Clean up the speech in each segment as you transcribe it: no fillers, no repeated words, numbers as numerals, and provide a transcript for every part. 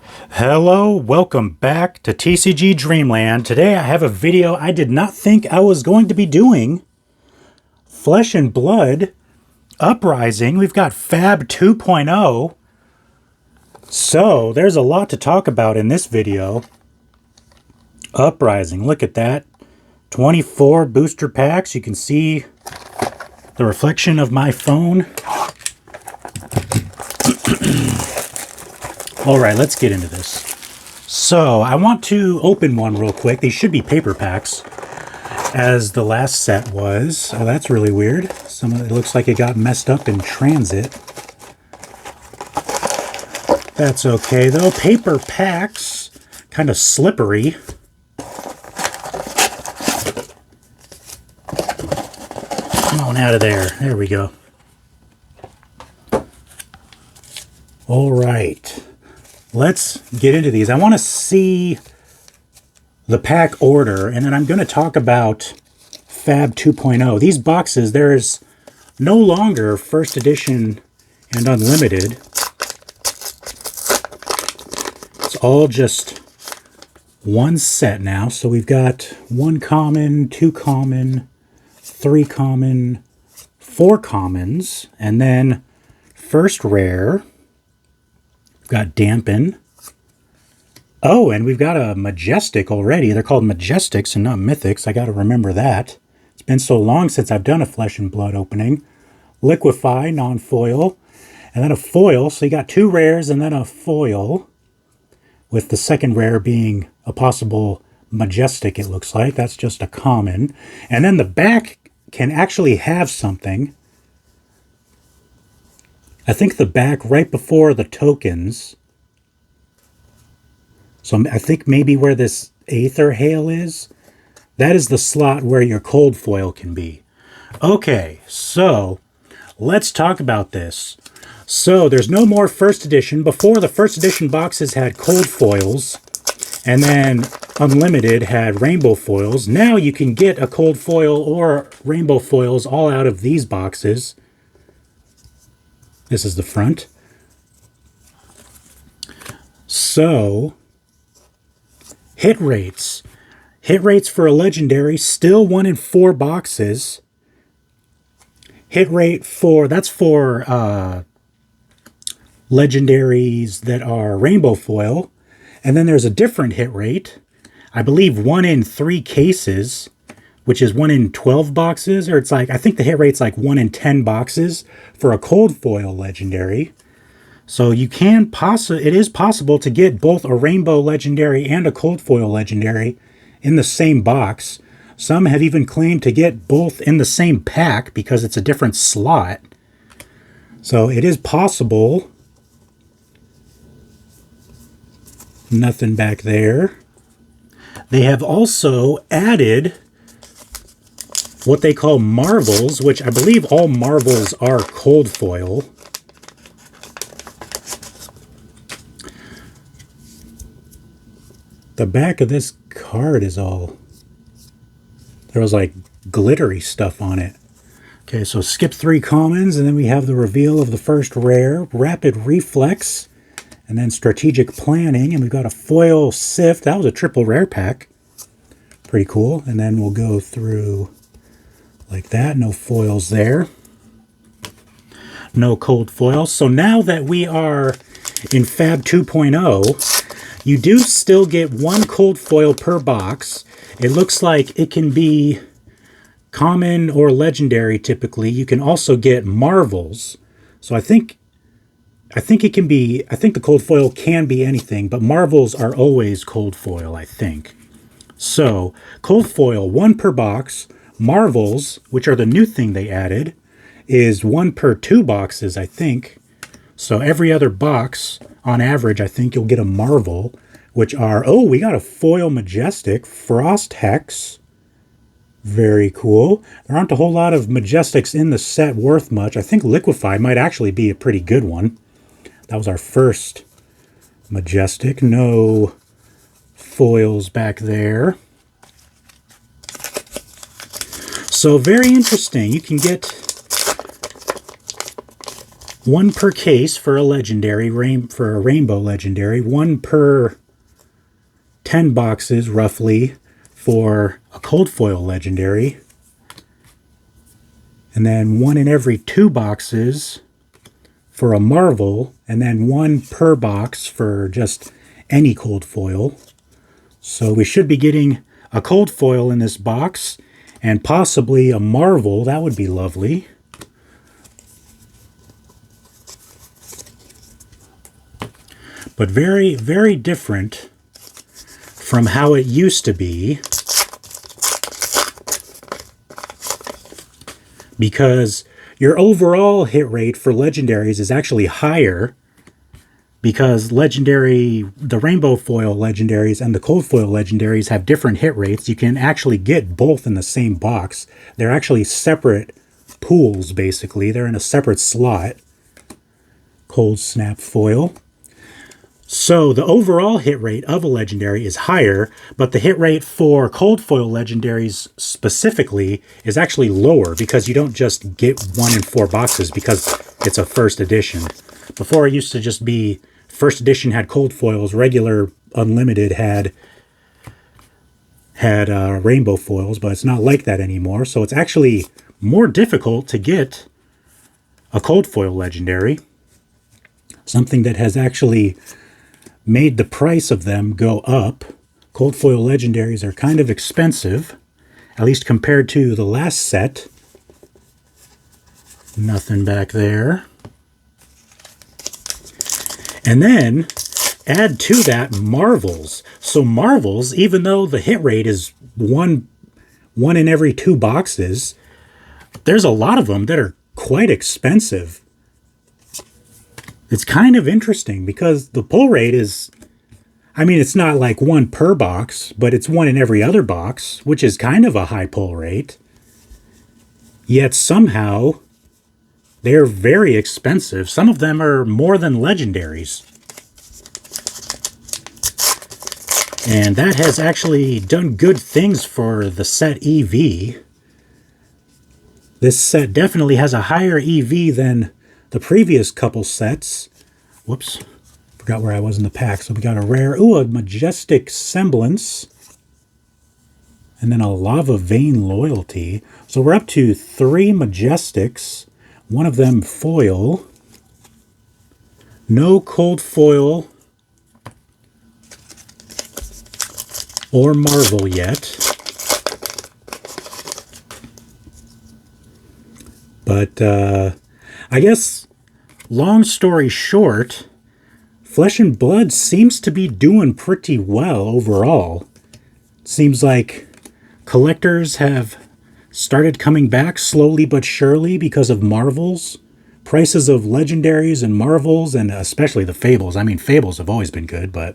Hello, welcome back to TCG Dreamland. Today I have a video I did not think I was going to be doing. Flesh and Blood, Uprising. We've got FAB 2.0. So there's a lot to talk about in this video. Uprising, look at that. 24 booster packs. You can see the reflection of my phone. All right, let's get into this. So I want to open one real quick. These should be paper packs, as the last set was. Oh, that's really weird. It looks like it got messed up in transit. That's okay, though. Paper packs, kind of slippery. Come on out of there. There we go. All right. Let's get into these. I want to see the pack order, and then I'm going to talk about FAB 2.0. These boxes, there's no longer first edition and unlimited. It's all just one set now. So we've got 1 common, 2 common, 3 common, 4 commons, and then first rare. We've got Dampen. Oh, and we've got a Majestic already. They're called Majestics and not Mythics. I got to remember that. It's been so long since I've done a Flesh and Blood opening. Liquefy, non-foil. And then a foil. So you got 2 rares and then a foil. With the second rare being a possible Majestic, it looks like. That's just a common. And then the back can actually have something. I think the back right before the tokens. So I think maybe where this Aether Hail is, that is the slot where your cold foil can be. Okay, so let's talk about this. So there's no more first edition. Before, the first edition boxes had cold foils, and then unlimited had rainbow foils. Now you can get a cold foil or rainbow foils all out of these boxes. This is the front. So, hit rates. Hit rates for a legendary, still 1 in 4 boxes. Hit rate for, that's for legendaries that are rainbow foil. And then there's a different hit rate. I believe 1 in 3 cases, which is 1 in 12 boxes, or it's like, I think the hit rate's like 1 in 10 boxes for a cold foil legendary. So you can it is possible to get both a rainbow legendary and a cold foil legendary in the same box. Some have even claimed to get both in the same pack because it's a different slot. So it is possible. Nothing back there. They have also added what they call marvels, which I believe all marvels are cold foil. The back of this card is all, there was like glittery stuff on it. Okay, so skip 3 commons, and then we have the reveal of the first rare, Rapid Reflex, and then Strategic Planning, and we've got a foil Sift. That was a triple rare pack. Pretty cool. And then we'll go through like that. No foils there. No cold foils. So now that we are in FAB 2.0, you do still get 1 cold foil per box. It looks like it can be common or legendary typically. You can also get marvels. So I think it can be, I think the cold foil can be anything, but marvels are always cold foil, I think. So cold foil, 1 per box. Marvels, which are the new thing they added, is 1 per 2 boxes, I think. So every other box, on average, I think you'll get a marvel, which are, oh, we got a foil Majestic, Frost Hex. Very cool. There aren't a whole lot of Majestics in the set worth much. I think Liquefy might actually be a pretty good one. That was our first Majestic. No foils back there. So very interesting. You can get One per case for a legendary, for a rainbow legendary. One per 10 boxes, roughly, for a cold foil legendary. And then one in every 2 boxes for a Marvel, and then one per box for just any cold foil. So we should be getting a cold foil in this box, and possibly a Marvel. That would be lovely. But very, very different from how it used to be. Because your overall hit rate for legendaries is actually higher, because the rainbow foil legendaries and the cold foil legendaries have different hit rates. You can actually get both in the same box. They're actually separate pools, basically. They're in a separate slot. Cold snap foil. So the overall hit rate of a legendary is higher, but the hit rate for cold foil legendaries specifically is actually lower, because you don't just get 1 in 4 boxes because it's a first edition. Before, it used to just be first edition had cold foils, regular unlimited had rainbow foils, but it's not like that anymore. So it's actually more difficult to get a cold foil legendary, something that has actually made the price of them go up. Cold foil legendaries are kind of expensive, at least compared to the last set. Nothing back there. And then add to that Marvels. So Marvels, even though the hit rate is one in every 2 boxes, there's a lot of them that are quite expensive. It's kind of interesting because the pull rate is, I mean, it's not like 1 per box, but it's 1 in every other box, which is kind of a high pull rate. Yet somehow they're very expensive. Some of them are more than legendaries. And that has actually done good things for the set EV. This set definitely has a higher EV than the previous couple sets. Whoops, forgot where I was in the pack. So we got a rare, a Majestic Semblance, and then a Lava Vein Loyalty. So we're up to 3 Majestics, one of them foil. No cold foil or Marvel yet. But I guess, long story short, Flesh and Blood seems to be doing pretty well overall. Seems like collectors have started coming back slowly but surely because of Marvels. Prices of legendaries and Marvels, and especially the Fables. I mean, Fables have always been good, but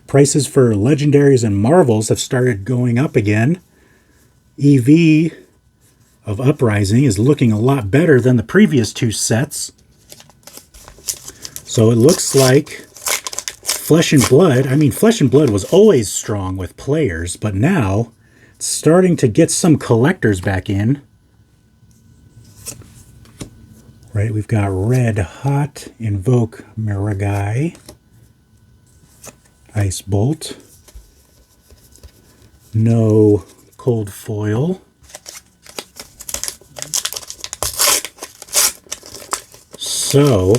prices for legendaries and Marvels have started going up again. EV of Uprising is looking a lot better than the previous 2 sets. So it looks like Flesh and Blood, I mean, Flesh and Blood was always strong with players, but now it's starting to get some collectors back in. Right, we've got Red Hot, Invoke Miragai, Ice Bolt, no cold foil. So,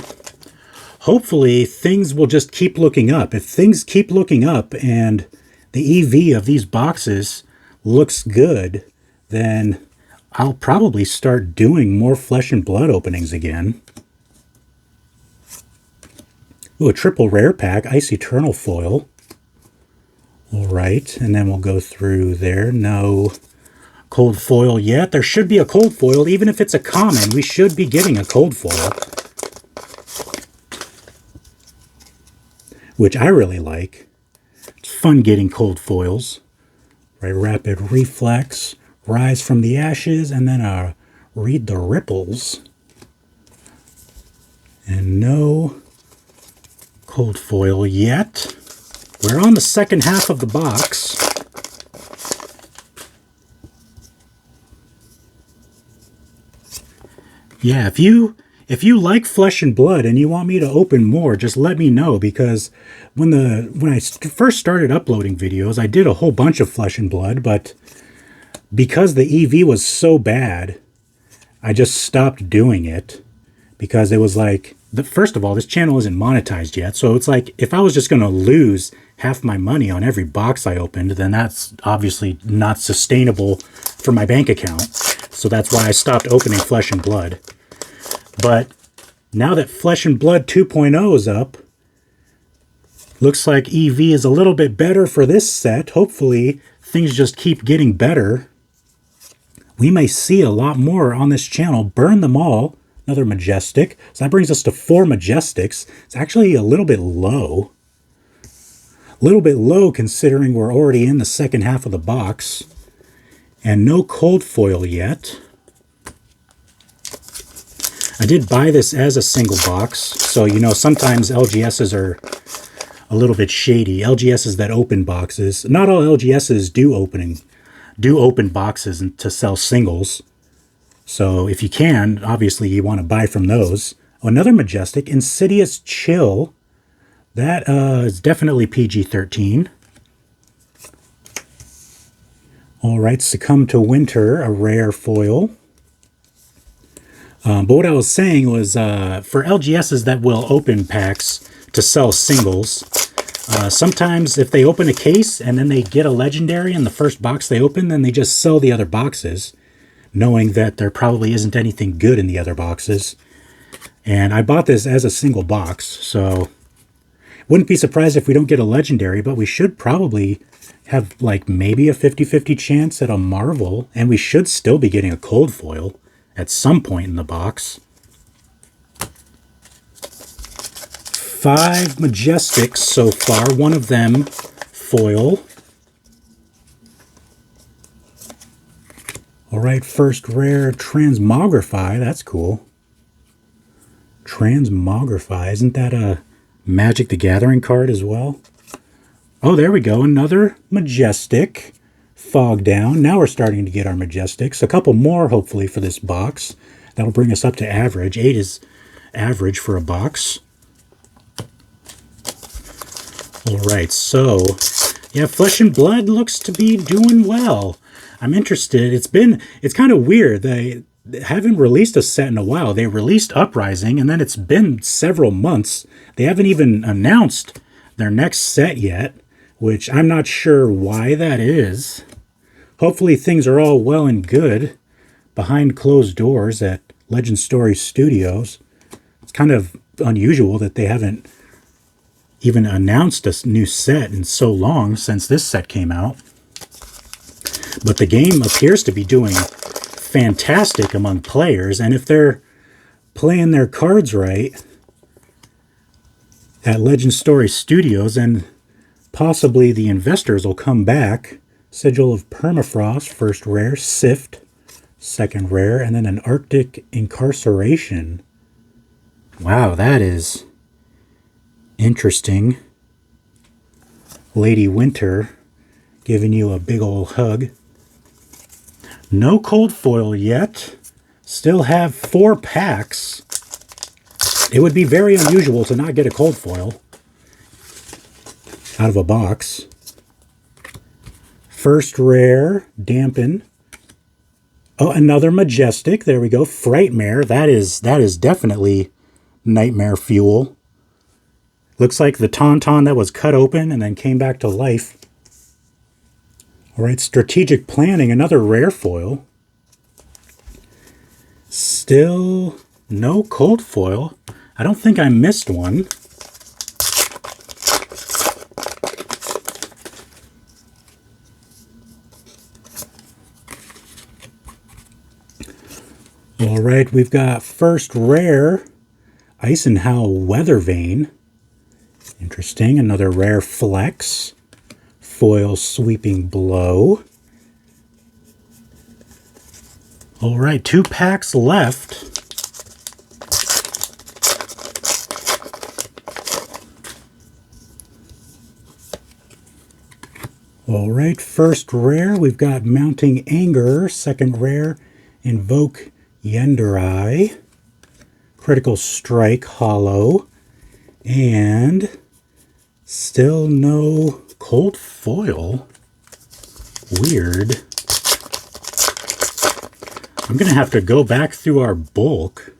hopefully things will just keep looking up. If things keep looking up and the EV of these boxes looks good, then I'll probably start doing more Flesh and Blood openings again. Ooh, a triple rare pack, Ice Eternal foil. All right, and then we'll go through there. No cold foil yet. There should be a cold foil. Even if it's a common, we should be getting a cold foil, which I really like. It's fun getting cold foils. Right, Rapid Reflex, Rise from the Ashes, and then Read the Ripples. And no cold foil yet. We're on the second half of the box. Yeah, if If you like Flesh and Blood and you want me to open more, just let me know, because when I first started uploading videos, I did a whole bunch of Flesh and Blood, but because the EV was so bad, I just stopped doing it, because it was like, first of all, this channel isn't monetized yet, so it's like, if I was just going to lose half my money on every box I opened, then that's obviously not sustainable for my bank account. So that's why I stopped opening Flesh and Blood. But now that Flesh and Blood 2.0 is up, looks like EV is a little bit better for this set. Hopefully things just keep getting better. We may see a lot more on this channel. Burn them all. Another Majestic. So that brings us to 4 Majestics. It's actually a little bit low. A little bit low considering we're already in the second half of the box. And no cold foil yet. I did buy this as a single box, so you know sometimes LGSs are a little bit shady. LGSs that open boxes. Not all LGSs do open boxes to sell singles. So if you can, obviously you want to buy from those. Oh, another Majestic, Insidious Chill. That is definitely PG-13. All right, Succumb to Winter, a rare foil. But what I was saying was, for LGSs that will open packs to sell singles, sometimes if they open a case and then they get a legendary in the first box they open, then they just sell the other boxes, knowing that there probably isn't anything good in the other boxes. And I bought this as a single box, so wouldn't be surprised if we don't get a legendary, but we should probably have like maybe a 50-50 chance at a Marvel, and we should still be getting a cold foil at some point in the box. 5 Majestics so far, one of them foil. All right, first rare Transmogrify. That's cool. Transmogrify. Isn't that a Magic the Gathering card as well? Oh, there we go. Another Majestic. Fog down. Now we're starting to get our Majestics. A couple more, hopefully, for this box. That'll bring us up to average. 8 is average for a box. All right, so yeah, Flesh and Blood looks to be doing well. I'm interested. It's kind of weird. They haven't released a set in a while. They released Uprising, and then it's been several months. They haven't even announced their next set yet, which I'm not sure why that is. Hopefully things are all well and good behind closed doors at Legend Story Studios. It's kind of unusual that they haven't even announced a new set in so long since this set came out. But the game appears to be doing fantastic among players, and if they're playing their cards right at Legend Story Studios, then possibly the investors will come back. Sigil of Permafrost, first rare. Sift, second rare. And then an Arctic Incarceration. Wow, that is interesting. Lady Winter giving you a big old hug. No cold foil yet. Still have 4 packs. It would be very unusual to not get a cold foil out of a box. First rare, Dampen. Oh, another Majestic. There we go. Frightmare. That is definitely nightmare fuel. Looks like the Tauntaun that was cut open and then came back to life. All right, Strategic Planning. Another rare foil. Still no cold foil. I don't think I missed one. All right, we've got first rare, Eisenhower Weathervane. Interesting. Another rare Flex. Foil Sweeping Blow. All right, 2 packs left. All right, first rare, we've got Mounting Anger. Second rare, Invoke Yenderai. Critical Strike Hollow, and still no cold foil. Weird. I'm going to have to go back through our bulk.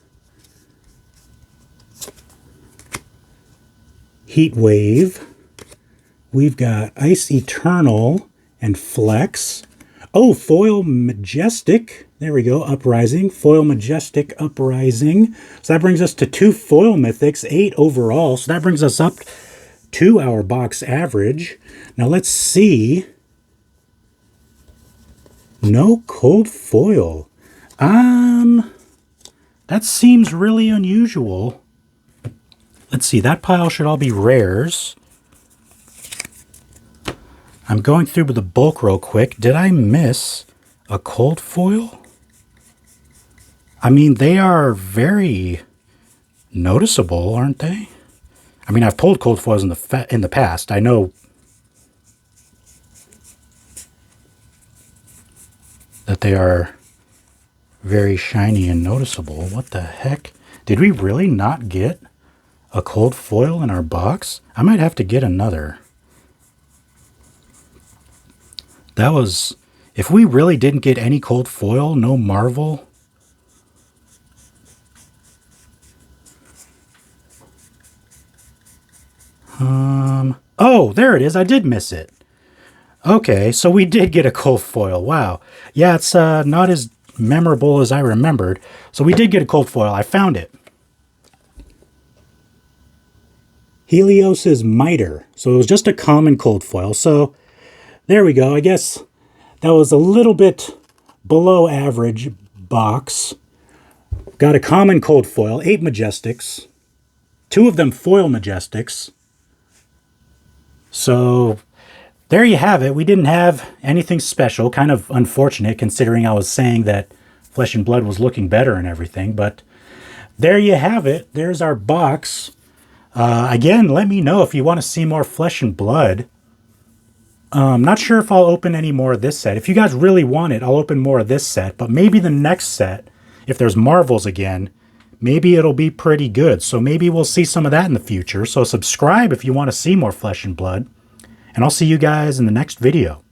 Heat Wave. We've got Ice Eternal and Flex. Oh, Foil Majestic. There we go. Uprising. Foil Majestic Uprising. So that brings us to 2 Foil Mythics, 8 overall. So that brings us up to our box average. Now let's see. No cold foil. That seems really unusual. Let's see. That pile should all be rares. I'm going through the bulk real quick. Did I miss a cold foil? I mean, they are very noticeable, aren't they? I mean, I've pulled cold foils in the past. I know that they are very shiny and noticeable. What the heck? Did we really not get a cold foil in our box? I might have to get another. That was... If we really didn't get any cold foil, no Marvel... Oh, there it is. I did miss it. Okay, so we did get a cold foil. Wow. Yeah, it's not as memorable as I remembered. So we did get a cold foil. I found it. Helios's Miter. So it was just a common cold foil. So there we go. I guess that was a little bit below average box. Got a common cold foil, 8 Majestics. 2 of them foil Majestics. So there you have it. We didn't have anything special. Kind of unfortunate considering I was saying that Flesh and Blood was looking better and everything. But there you have it. There's our box. Again, let me know if you want to see more Flesh and Blood. I'm not sure if I'll open any more of this set. If you guys really want it, I'll open more of this set. But maybe the next set, if there's Marvels again, maybe it'll be pretty good. So maybe we'll see some of that in the future. So subscribe if you want to see more Flesh and Blood. And I'll see you guys in the next video.